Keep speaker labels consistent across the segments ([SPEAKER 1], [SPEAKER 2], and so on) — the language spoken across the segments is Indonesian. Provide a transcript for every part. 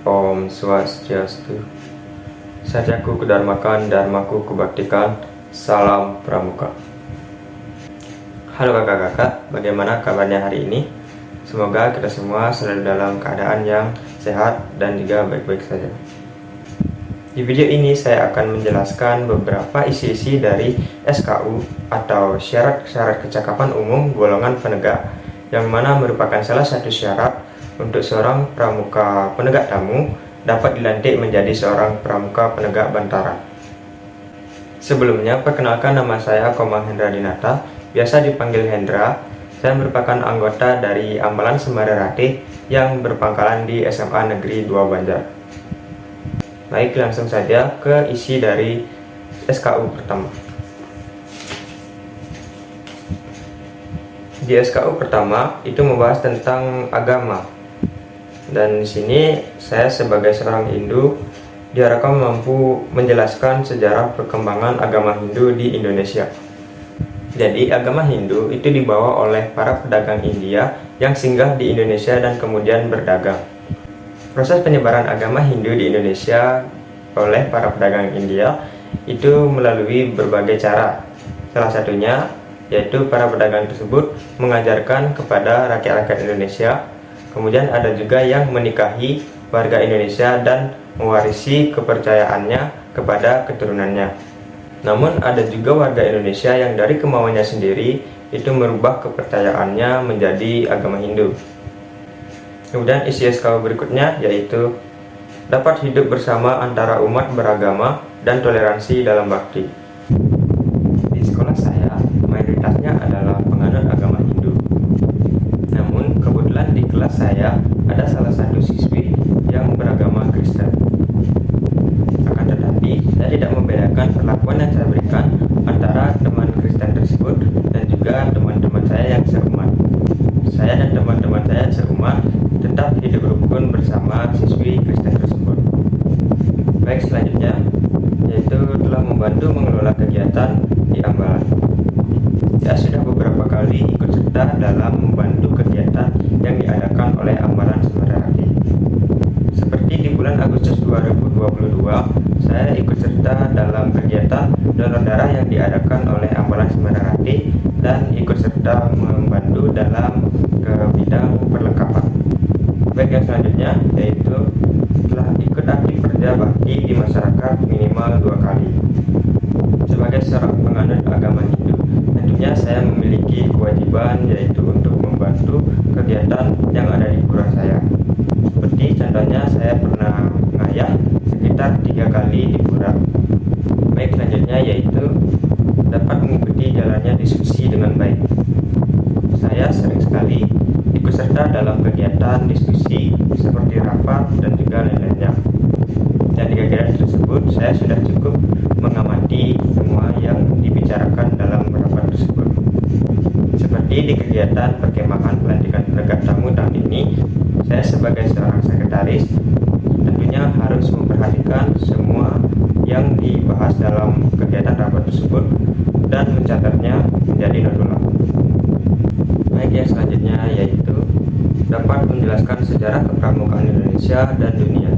[SPEAKER 1] Om Swastiastu. Satyaku Kudarmakan, Dharmaku Kubaktikan. Salam Pramuka. Halo kakak-kakak, bagaimana kabarnya hari ini? Semoga kita semua selalu dalam keadaan yang sehat dan juga baik-baik saja. Di video ini saya akan menjelaskan beberapa isi-isi dari SKU atau syarat-syarat kecakapan umum golongan penegak, yang mana merupakan salah satu syarat untuk seorang pramuka penegak tamu dapat dilantik menjadi seorang pramuka penegak bantara. Sebelumnya, perkenalkan, nama saya Komang Hendra Dinata, biasa dipanggil Hendra. Saya merupakan anggota dari Ambalan Sembada Ratih yang berpangkalan di SMA Negeri 2 Banjar. Baik, langsung saja ke isi dari SKU pertama. Di SKU pertama itu membahas tentang agama. Dan di sini saya sebagai seorang Hindu diharapkan mampu menjelaskan sejarah perkembangan agama Hindu di Indonesia. Jadi agama Hindu itu dibawa oleh para pedagang India yang singgah di Indonesia dan kemudian berdagang. Proses penyebaran agama Hindu di Indonesia oleh para pedagang India itu melalui berbagai cara. Salah satunya yaitu para pedagang tersebut mengajarkan kepada rakyat-rakyat Indonesia. Kemudian ada juga yang menikahi warga Indonesia dan mewarisi kepercayaannya kepada keturunannya. Namun ada juga warga Indonesia yang dari kemauannya sendiri itu merubah kepercayaannya menjadi agama Hindu. Kemudian isi SKU berikutnya yaitu dapat hidup bersama antara umat beragama dan toleransi dalam bakti. Di sekolah saya mayoritasnya adalah penganut agama Hindu. Namun kebetulan di kelas saya ada salah satu siswi yang beragama Kristen. Akan tetapi saya tidak membedakan perlakuan yang saya berikan antara teman Kristen tersebut dan juga teman-teman saya yang seumat. Saya dan teman-teman saya yang seumat tetap hidup rukun bersama siswi Kristen tersebut. Baik, selanjutnya yaitu telah membantu mengelola kegiatan di Ambalan. Saya sudah beberapa kali ikut serta dalam membantu kegiatan yang diadakan oleh Ambalan Sembada Ratih. Seperti di bulan Agustus 2022, saya ikut serta dalam kegiatan donor darah yang diadakan oleh Ambalan Sembada Ratih dan ikut serta membantu dalam bidang perlengkapan. Baik, yang selanjutnya yaitu telah ikut aktif kerja bakti di masyarakat minimal 2 kali. Sebagai seorang penganut agama Hindu, tentunya saya memiliki kewajiban yaitu untuk membantu kegiatan yang ada di pura saya. Seperti contohnya saya pernah ngayah sekitar 3 kali di pura. Baik, selanjutnya yaitu dapat mengikuti jalannya diskusi dengan baik. Saya sering sekali ikut serta dalam kegiatan diskusi seperti rapat dan juga lain-lainnya. Dan di kegiatan tersebut saya sudah cukup mengamati semua yang dibicarakan dalam rapat tersebut. Seperti di kegiatan perkemahan pelantikan penegak tamu tahun ini, saya sebagai seorang sekretaris tentunya harus memperhatikan semua yang dibahas dalam kegiatan rapat tersebut dan mencatatnya menjadi notulen. Baik, yang selanjutnya yaitu dapat menjelaskan sejarah kepramukaan Indonesia dan dunia.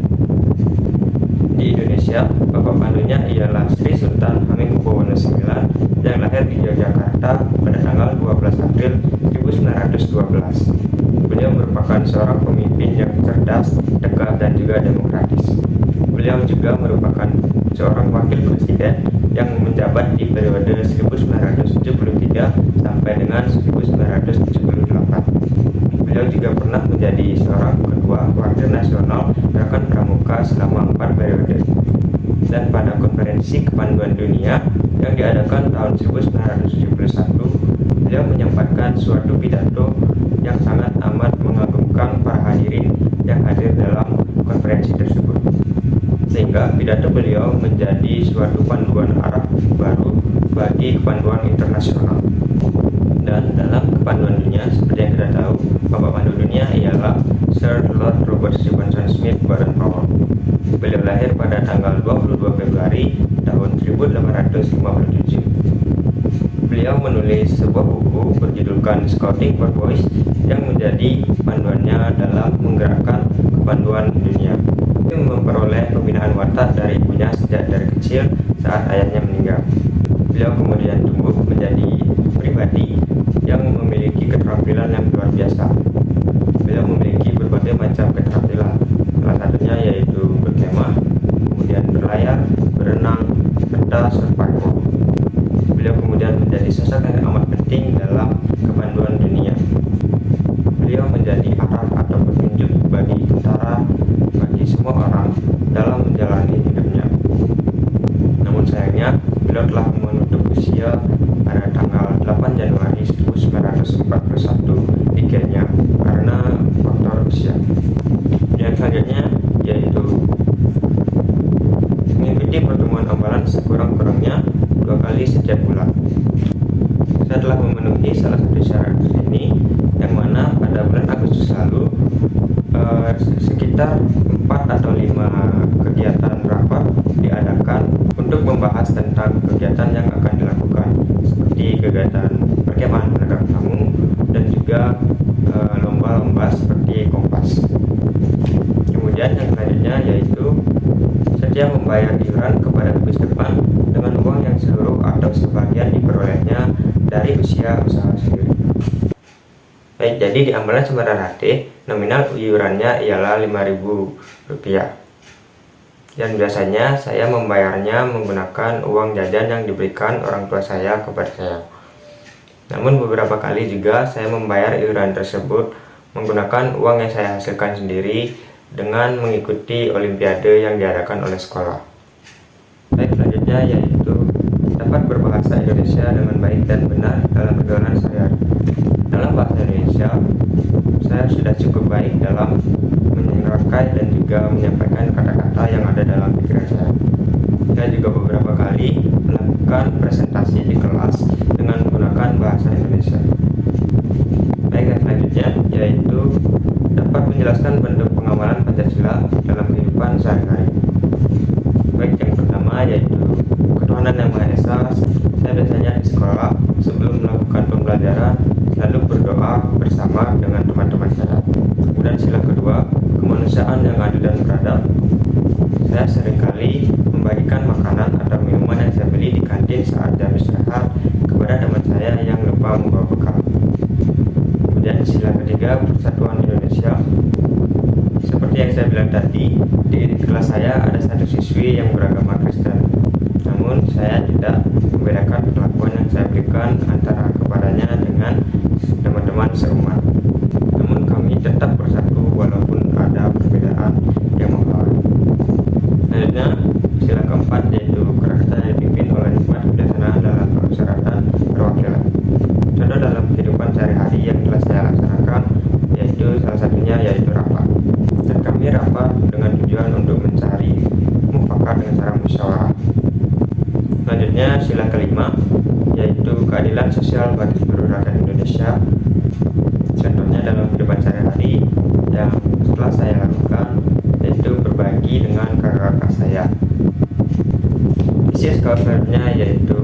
[SPEAKER 1] Di Indonesia, bapak pandunya ialah Sri Sultan Hamengkubuwono IX yang lahir di Yogyakarta pada tanggal 12 April 1912. Beliau merupakan seorang pemimpin yang cerdas, tegas, dan juga demokratis. Beliau juga merupakan seorang wakil presiden yang menjabat di periode 1973 sampai dengan 1978. Beliau juga pernah menjadi seorang ketua Wakil Nasional Gerakan Pramuka selama 4 periode. Dan pada konferensi kepanduan dunia yang diadakan tahun 1971, beliau menyampaikan suatu pidato yang sangat amat mengagumkan para hadirin yang hadir dalam konferensi tersebut. Sehingga pidato beliau menjadi suatu panduan arah baru bagi kepanduan internasional. Dan dalam kepanduan dunia, seperti yang kita tahu, Bapak Pandu Dunia ialah Sir Lord Robert Stephenson Smith Baden-Powell. Beliau lahir pada tanggal 22 Februari tahun 1857. Beliau menulis sebuah buku berjudulkan Scouting for Boys yang menjadi panduannya dalam menggerakkan kepanduan dunia. memperoleh pembinaan watak dari ibunya sejak dari kecil saat ayahnya meninggal. Beliau kemudian tumbuh menjadi pribadi yang memiliki keterampilan yang luar biasa. Beliau memiliki berbagai macam keterampilan, salah satunya yaitu berkemah, kemudian berlayar, berenang, serta survival. Beliau kemudian menjadi sosok yang amat penting dalam kepanduan dunia. Beliau menjadi arah atau petunjuk bagi tentara, bagi semua orang dalam menjalani hidupnya. Namun sayangnya, beliau telah menutup usia pada tanggal 8 Januari 1941 di Kenya karena faktor usia. Yang selanjutnya yaitu mengikuti pertemuan ambalan sekurang-kurangnya 2 kali setiap bulan. Saya telah memenuhi salah satu syarat ini, yang mana pada bulan Agustus lalu sekitar 4 atau 5 kegiatan rapat diadakan untuk membahas tentang kegiatan yang akan dilakukan, seperti kegiatan perkemahan penegak tamu dan juga lomba-lomba seperti kompas. Kemudian yang selanjutnya yaitu setia membayar iuran kepada Gugus Depan dengan uang yang seluruh atau sebagian diperolehnya dari usia usaha sendiri. Baik, jadi di Ambalan Sembaran Hati nominal iurannya ialah Rp5.000. Dan biasanya saya membayarnya menggunakan uang jajan yang diberikan orang tua saya kepada saya. Namun beberapa kali juga saya membayar iuran tersebut menggunakan uang yang saya hasilkan sendiri dengan mengikuti olimpiade yang diadakan oleh sekolah. Baik, selanjutnya yaitu dapat berbahasa Indonesia dengan baik dan benar dalam pergaulan sehari-hari. Dalam bahasa Indonesia, saya sudah cukup baik dalam menyerangkai dan juga menyampaikan kata-kata yang ada dalam pikiran saya. Saya juga beberapa kali melakukan presentasi di kelas dengan menggunakan bahasa Indonesia. Baik, yang selanjutnya yaitu dapat menjelaskan bentuk pengamalan Pancasila dalam kehidupan sehari-hari. Baik, yang pertama yaitu ketuhanan yang Maha Esa. Saya biasanya di sekolah sebelum melakukan pembelajaran lalu berdoa bersama dengan teman-teman saya. Kemudian sila kedua, kemanusiaan yang adil dan beradab. Saya seringkali membagikan makanan atau minuman yang saya beli di kantin saat jam istirahat kepada teman saya yang lupa membawa bekal. Kemudian sila ketiga, persatuan Indonesia. Seperti yang saya bilang tadi, di kelas saya ada satu siswi yang beragama Kristen. Namun saya tidak membedakan perlakuan yang saya berikan antara kepadanya dengan teman-teman seumat. Namun kami tetap bersatu walaupun ada perbedaan yang mempengaruhi. Selanjutnya, sila keempat yaitu kerakyatan yang dipimpin oleh hikmat kebijaksanaan dalam persyaratan perwakilan. Contoh dalam kehidupan sehari-hari yang telah saya laksanakan yaitu salah satunya yaitu rapat. Dan kami rapat dengan tujuan untuk mencari mufakat dengan cara musyawarah. Selanjutnya sila kelima yaitu keadilan sosial bagi seluruh rakyat Indonesia. Contohnya dalam kehidupan sehari-hari yang setelah saya lakukan yaitu berbagi dengan kakak-kakak saya. Isi selanjutnya yaitu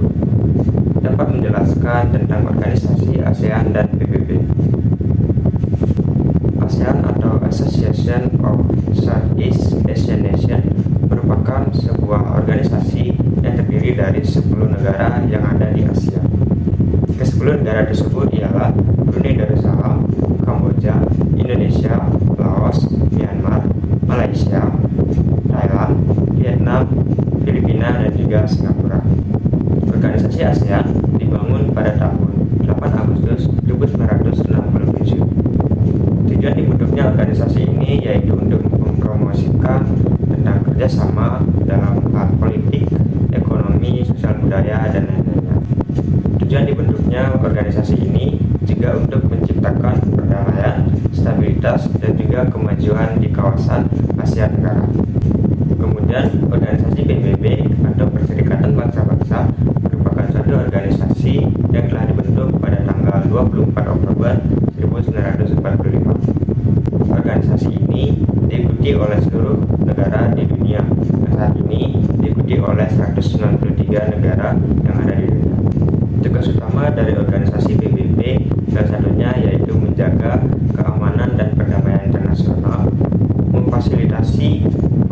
[SPEAKER 1] dapat menjelaskan tentang organisasi ASEAN dan PBB. ASEAN atau Association of Southeast Asian Nations merupakan sebuah organisasi yang terdiri dari 10 negara yang ada di Asia. Ke-10 negara tersebut ialah Brunei Darussalam, Kamboja, Indonesia, Laos, Myanmar, Malaysia, Thailand, Vietnam, Filipina, dan juga Singapura. Organisasi ASEAN dibangun pada tahun 8 Agustus 1967. Tujuan dibentuknya organisasi ini yaitu untuk mempromosikan tentang kerjasama dalam hal politik, ekonomi, sosial budaya, dan lain-lainnya. Tujuan dibentuknya organisasi ini juga untuk menciptakan perdamaian, stabilitas, dan juga kemajuan di kawasan Asia Tenggara. Kemudian organisasi PBB atau Perserikatan Bangsa-Bangsa merupakan suatu organisasi yang telah dibentuk pada tanggal 24 Oktober 1945. Organisasi ini diikuti oleh seluruh negara di dunia. Saat ini diikuti oleh 193 negara yang ada di dunia. Tugas utama dari organisasi PBB salah satunya yaitu menjaga keamanan dan perdamaian internasional, memfasilitasi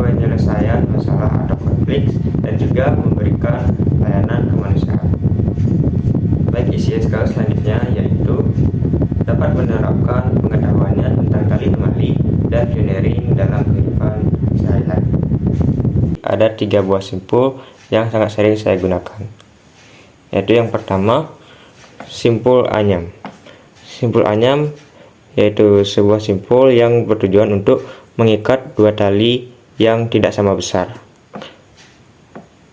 [SPEAKER 1] penyelesaian masalah atau konflik, dan juga memberikan layanan kemanusiaan. Baik, isi SKU selanjutnya yaitu dapat menerapkan pengetahuannya tentang tali temali dan pioneering dalam kehidupan sehari-hari. Ada 3 buah simpul yang sangat sering saya gunakan, yaitu yang pertama, simpul anyam. Simpul anyam yaitu sebuah simpul yang bertujuan untuk mengikat 2 tali yang tidak sama besar.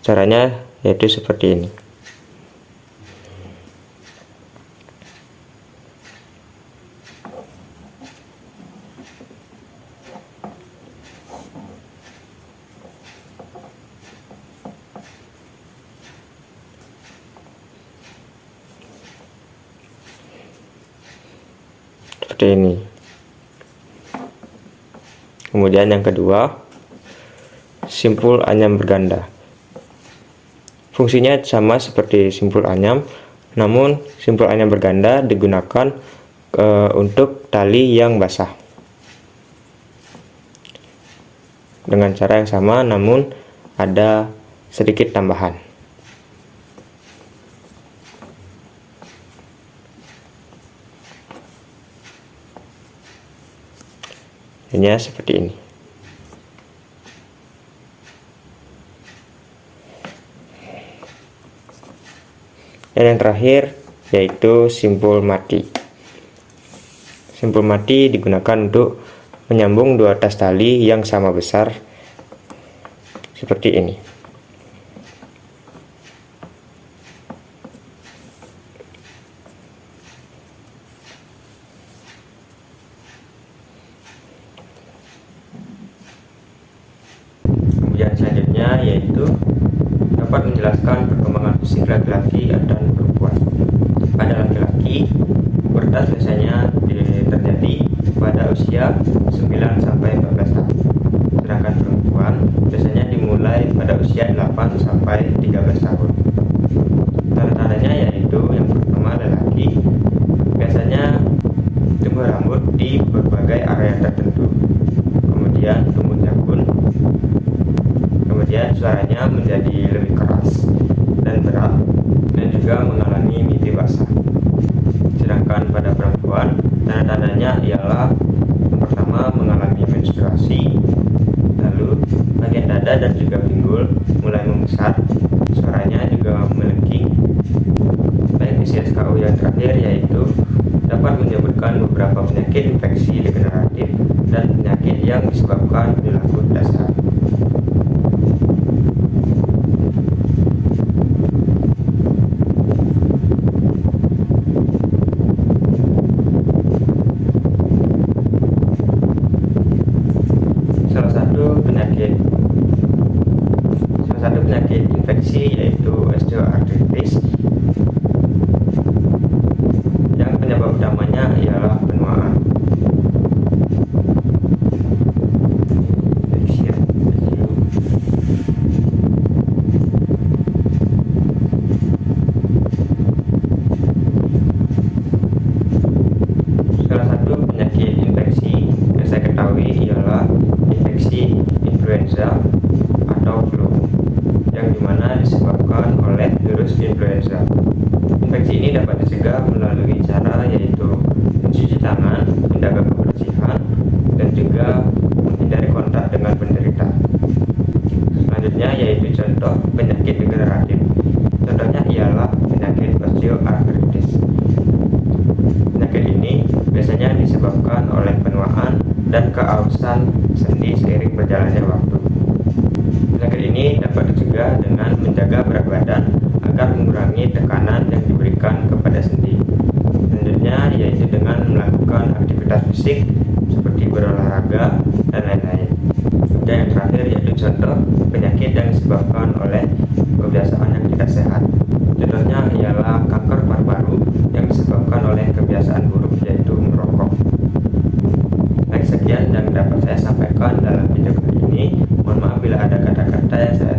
[SPEAKER 1] Caranya yaitu seperti ini. Seperti ini. Kemudian yang kedua, simpul anyam berganda. Fungsinya sama seperti simpul anyam, namun simpul anyam berganda digunakan untuk tali yang basah. Dengan cara yang sama, namun ada sedikit tambahan. Hanya seperti ini. Dan yang terakhir yaitu simpul mati. Simpul mati digunakan untuk menyambung 2 tas tali yang sama besar seperti ini. Kemudian selanjutnya yaitu dapat menjelaskan perkembangan fisik laki-laki dan perempuan. Pada laki-laki, pubertas biasanya terjadi pada usia 9 sampai 14 tahun. Sedangkan perempuan biasanya dimulai pada usia 8 sampai 13 tahun. Tanda-tandanya yaitu yang pertama, lelaki biasanya tumbuh rambut di berbagai area tertentu. Kemudian tumbuh janggut. Kemudian suaranya menjadi lebih keras dan berat, dan juga mengalami mimpi basah. Sedangkan pada perempuan, tanda-tandanya ialah yang pertama, mengalami menstruasi, lalu bagian dada dan juga pinggul mulai membesar, suaranya juga melengking. Baik, isi SKU yang terakhir yaitu dapat menyebutkan beberapa penyakit infeksi degeneratif dan penyakit yang disebabkan perilaku dasar. Salah satu penyakit infeksi yaitu osteoartritis, yang penyebab utamanya ialah penuaan. Salah satu penyakit infeksi yang saya ketahui ialah infeksi influenza atau flu, yang dimana disebabkan oleh virus influenza. Infeksi ini dapat dicegah melalui cara yaitu mencuci tangan, menjaga kebersihan, dan juga menghindari kontak dengan penderita. Selanjutnya yaitu contoh penyakit degeneratif. Contohnya ialah penyakit osteoartritis. Penyakit ini biasanya disebabkan oleh penuaan dan keausan sendi seiring berjalannya waktu. Penyakit ini dapat dicegah dengan menjaga berat badan agar mengurangi tekanan yang diberikan kepada sendi. Selanjutnya yaitu dengan melakukan aktivitas fisik seperti berolahraga dan lain-lain. Dan yang terakhir yaitu contoh penyakit yang disebabkan oleh kebiasaan yang tidak sehat. Contohnya ialah kanker paru-paru yang disebabkan oleh kebiasaan buruk yaitu merokok. Baik, sekian yang dapat saya sampaikan dalam video kali ini. Mohon maaf bila ada kata-kata yang saya